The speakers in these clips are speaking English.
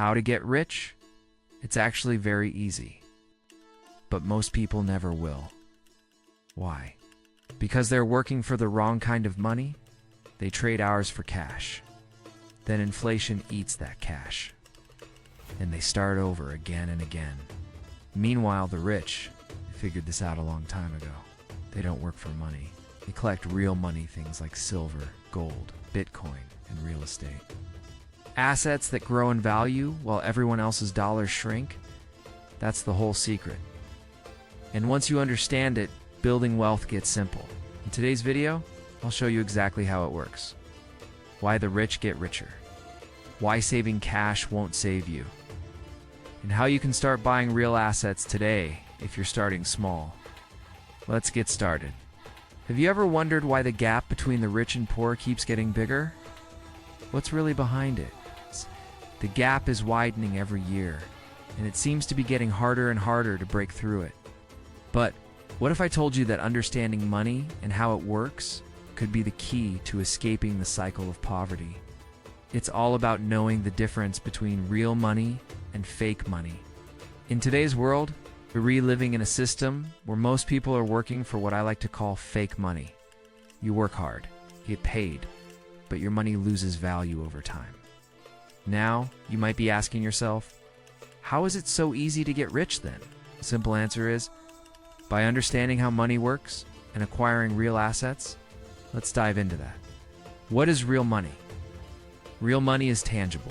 How to get rich? It's actually very easy. But most people never will. Why? Because they're working for the wrong kind of money? They trade hours for cash. Then inflation eats that cash. And they start over again and again. Meanwhile, the rich figured this out a long time ago. They don't work for money. They collect real money, things like silver, gold, Bitcoin, and real estate. Assets that grow in value while everyone else's dollars shrink. That's the whole secret. And once you understand it, building wealth gets simple. In today's video, I'll show you exactly how it works. Why the rich get richer. Why saving cash won't save you. And how you can start buying real assets today if you're starting small. Let's get started. Have you ever wondered why the gap between the rich and poor keeps getting bigger? What's really behind it? The gap is widening every year, and it seems to be getting harder and harder to break through it. But what if I told you that understanding money and how it works could be the key to escaping the cycle of poverty? It's all about knowing the difference between real money and fake money. In today's world, we're reliving in a system where most people are working for what I like to call fake money. You work hard, you get paid, but your money loses value over time. Now, you might be asking yourself, how is it so easy to get rich then? The simple answer is, by understanding how money works and acquiring real assets. Let's dive into that. What is real money? Real money is tangible.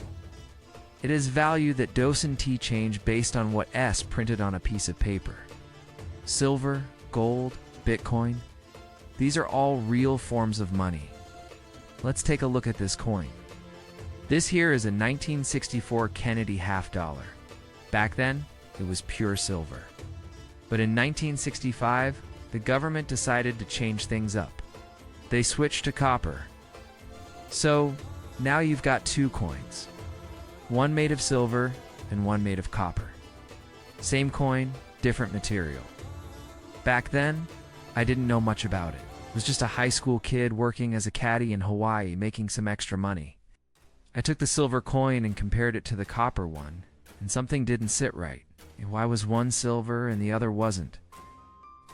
It is value that doesn't change based on what S printed on a piece of paper. Silver, gold, Bitcoin, these are all real forms of money. Let's take a look at this coin. This here is a 1964 Kennedy half dollar. Back then, it was pure silver. But in 1965, the government decided to change things up. They switched to copper. So, now you've got two coins. One made of silver and one made of copper. Same coin, different material. Back then, I didn't know much about it. I was just a high school kid working as a caddy in Hawaii, making some extra money. I took the silver coin and compared it to the copper one, and something didn't sit right. Why was one silver and the other wasn't?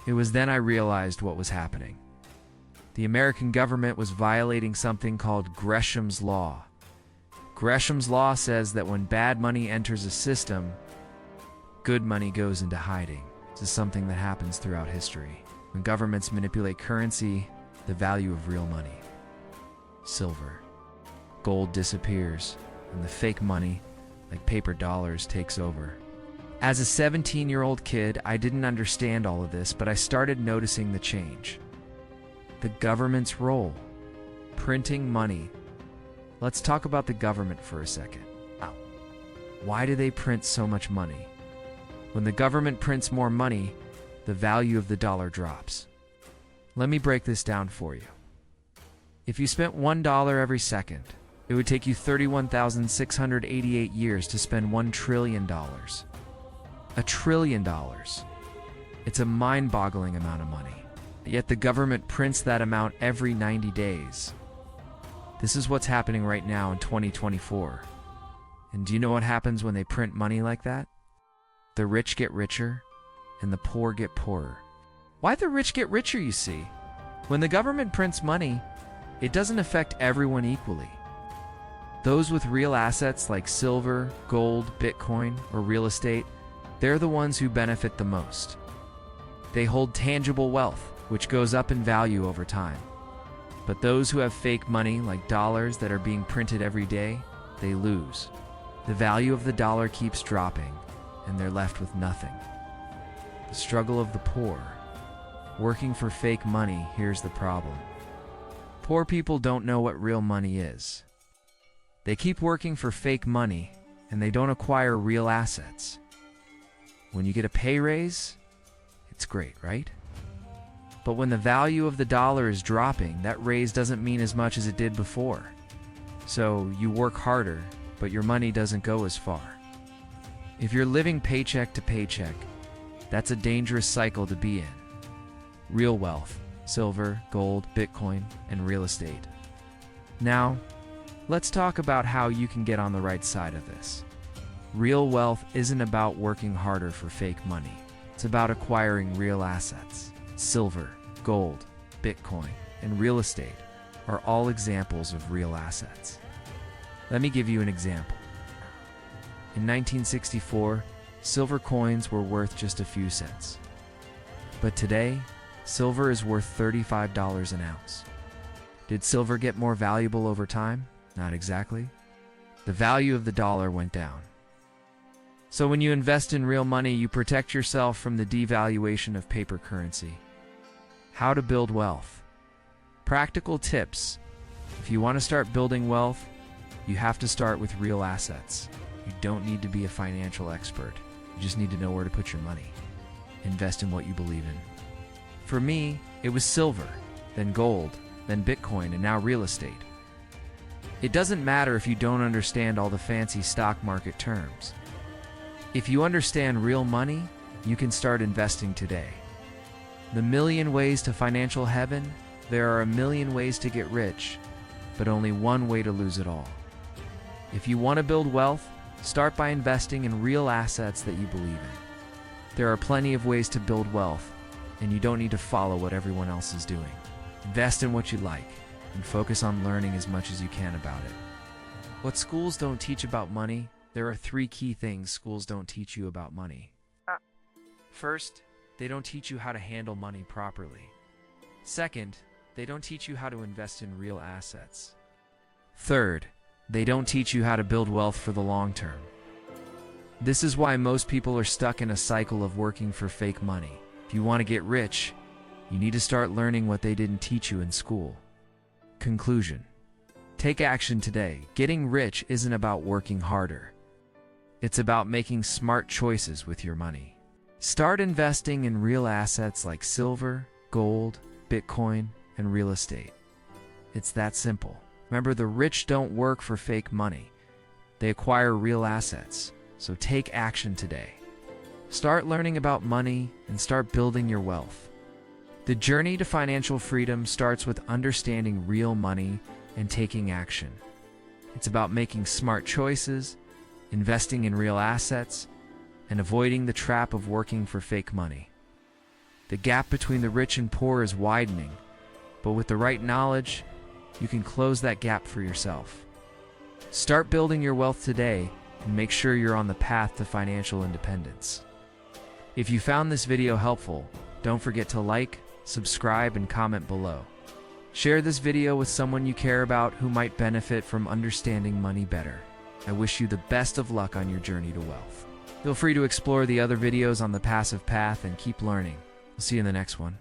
It was then I realized what was happening. The American government was violating something called Gresham's Law. Gresham's Law says that when bad money enters a system, good money goes into hiding. This is something that happens throughout history. When governments manipulate currency, the value of real money, silver, gold disappears, and the fake money, like paper dollars, takes over. As a 17-year-old kid, I didn't understand all of this, but I started noticing the change. The government's role, printing money. Let's talk about the government for a second. Why do they print so much money? When the government prints more money, the value of the dollar drops. Let me break this down for you. If you spent $1 every second, it would take you 31,688 years to spend $1 trillion. $1 trillion. It's a mind-boggling amount of money. Yet the government prints that amount every 90 days. This is what's happening right now in 2024. And do you know what happens when they print money like that? The rich get richer, and the poor get poorer. Why the rich get richer, you see? When the government prints money, it doesn't affect everyone equally. Those with real assets like silver, gold, Bitcoin, or real estate, they're the ones who benefit the most. They hold tangible wealth, which goes up in value over time. But those who have fake money, like dollars that are being printed every day, they lose. The value of the dollar keeps dropping, and they're left with nothing. The struggle of the poor. Working for fake money, here's the problem. Poor people don't know what real money is. They keep working for fake money, and they don't acquire real assets. When you get a pay raise, it's great, right? But when the value of the dollar is dropping, that raise doesn't mean as much as it did before. So you work harder, but your money doesn't go as far. If you're living paycheck to paycheck, that's a dangerous cycle to be in. Real wealth, silver, gold, Bitcoin, and real estate. Now, let's talk about how you can get on the right side of this. Real wealth isn't about working harder for fake money. It's about acquiring real assets. Silver, gold, Bitcoin, and real estate are all examples of real assets. Let me give you an example. In 1964, silver coins were worth just a few cents. But today, silver is worth $35 an ounce. Did silver get more valuable over time? Not exactly. The value of the dollar went down. So when you invest in real money, you protect yourself from the devaluation of paper currency. How to build wealth. Practical tips. If you want to start building wealth, you have to start with real assets. You don't need to be a financial expert. You just need to know where to put your money. Invest in what you believe in. For me, it was silver, then gold, then Bitcoin, and now real estate. It doesn't matter if you don't understand all the fancy stock market terms. If you understand real money, you can start investing today. The million ways to financial heaven, there are a million ways to get rich, but only one way to lose it all. If you want to build wealth, start by investing in real assets that you believe in. There are plenty of ways to build wealth, and you don't need to follow what everyone else is doing. Invest in what you like, and focus on learning as much as you can about it. What schools don't teach about money, there are 3 key things schools don't teach you about money. First, they don't teach you how to handle money properly. Second, they don't teach you how to invest in real assets. Third, they don't teach you how to build wealth for the long term. This is why most people are stuck in a cycle of working for fake money. If you want to get rich, you need to start learning what they didn't teach you in school. Conclusion. Take action today. Getting rich isn't about working harder. It's about making smart choices with your money. Start investing in real assets like silver, gold, Bitcoin, and real estate. It's that simple. Remember, the rich don't work for fake money. They acquire real assets. So take action today. Start learning about money and start building your wealth. The journey to financial freedom starts with understanding real money and taking action. It's about making smart choices, investing in real assets, and avoiding the trap of working for fake money. The gap between the rich and poor is widening, but with the right knowledge, you can close that gap for yourself. Start building your wealth today and make sure you're on the path to financial independence. If you found this video helpful, don't forget to like, subscribe, and comment below. Share this video with someone you care about who might benefit from understanding money better. I wish you the best of luck on your journey to wealth. Feel free to explore the other videos on the passive path and keep learning. We'll see you in the next one.